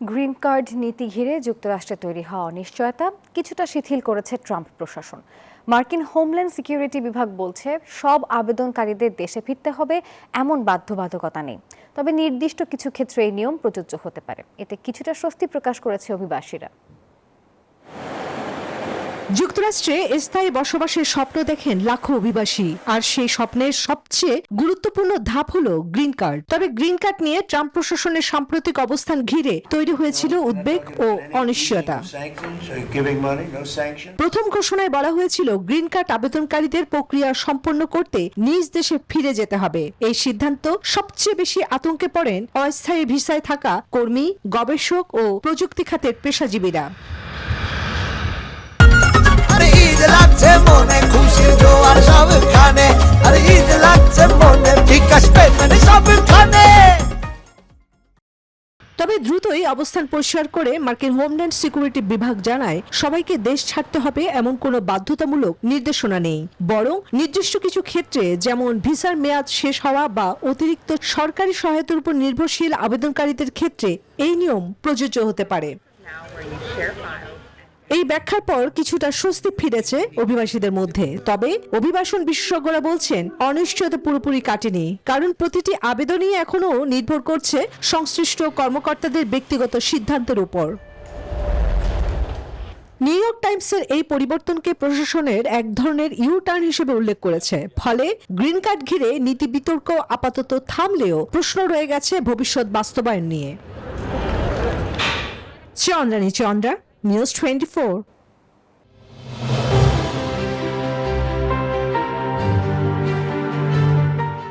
Green card নীতি ঘিরে যুক্তরাষ্ট্রে তৈরি হওয়া অনিশ্চয়তা কিছুটা শিথিল করেছে ট্রাম্প প্রশাসন। মার্কিন হোমল্যান্ড সিকিউরিটি বিভাগ বলছে সব আবেদনকারীদের দেশে ফিরতে হবে এমন বাধ্যবাধকতা নেই, তবে নির্দিষ্ট কিছু ক্ষেত্রে এই নিয়ম প্রযোজ্য হতে পারে। এতে কিছুটা স্বস্তি প্রকাশ করেছে অভিবাসীরা। যুক্তরাষ্ট্রে স্থায়ী বসবাসের স্বপ্ন দেখেন লাখো অভিবাসী, আর সেই স্বপ্নের সবচেয়ে গুরুত্বপূর্ণ ধাপ হলো গ্রিন কার্ড। তবে গ্রিন কার্ড নিয়ে ট্রাম্প প্রশাসনের সাম্প্রতিক অবস্থান ঘিরে তৈরি হয়েছিল উদ্বেগ ও অনিশ্চয়তা। প্রথম ঘোষণায় বলা হয়েছিল গ্রিন কার্ড আবেদনকারীদের প্রক্রিয়া সম্পন্ন করতে নিজ দেশে ফিরে যেতে হবে। এই সিদ্ধান্ত সবচেয়ে বেশি আতঙ্কে পড়েন অস্থায়ী ভিসায় থাকা কর্মী, গবেষক ও প্রযুক্তি খাতের পেশাজীবীরা। তবে দ্রুতই অবস্থান পরিষ্কার করে মার্কিন হোমল্যান্ড সিকিউরিটি বিভাগ জানায় সবাইকে দেশ ছাড়তে হবে এমন কোনো বাধ্যতামূলক নির্দেশনা নেই, বরং নির্দিষ্ট কিছু ক্ষেত্রে যেমন ভিসার মেয়াদ শেষ হওয়া বা অতিরিক্ত সরকারি সহায়তার উপর নির্ভরশীল আবেদনকারীদের ক্ষেত্রে এই নিয়ম প্রযোজ্য হতে পারে। এই ব্যাখ্যার পর কিছুটা স্বস্তি ফিরেছে অভিবাসীদের মধ্যে। তবে অভিবাসন বিশেষজ্ঞরা বলছেন অনিশ্চয়তা পুরোপুরি কাটেনি, কারণ প্রতিটি আবেদনই এখনো নির্ভর করছে সংশ্লিষ্ট কর্মকর্তাদের ব্যক্তিগত সিদ্ধান্তের উপর। নিউ ইয়র্ক টাইমসের এই পরিবর্তনকে প্রশাসনের এক ধরনের ইউ টার্ন হিসেবে উল্লেখ করেছে। ফলে গ্রিন কার্ড ঘিরে নীতি বিতর্ক আপাতত থামলেও প্রশ্ন রয়ে গেছে ভবিষ্যৎ বাস্তবায়ন নিয়ে। চন্দ্রা, নিউজ 24।